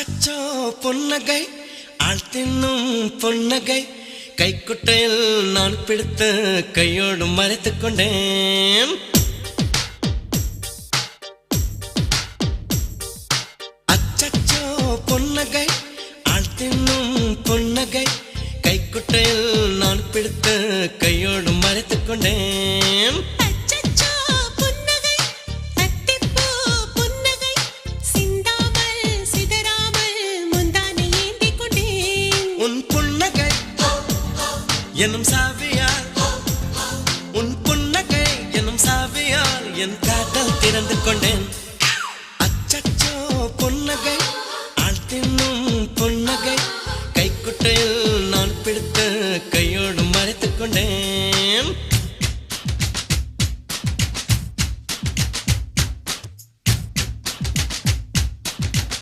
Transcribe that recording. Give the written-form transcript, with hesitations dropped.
அச்சச்சோ பொன்னகை ஆழ்த்தின்னும் பொன்னகை கைக்குட்டையில் நான் பிடித்து கையோடு மறைத்துக் கொண்டேன். அச்சச்சோ பொன்னகை ஆழ்த்தின்னும் பொன்னகை கைக்குட்டையில் நான் பிடித்து கையோடு மறைத்துக் கொண்டேன். எனும் சாவியால் உன் புன்னகை எனும் சாவியால் என் காதல் திறந்து கொண்டேன்.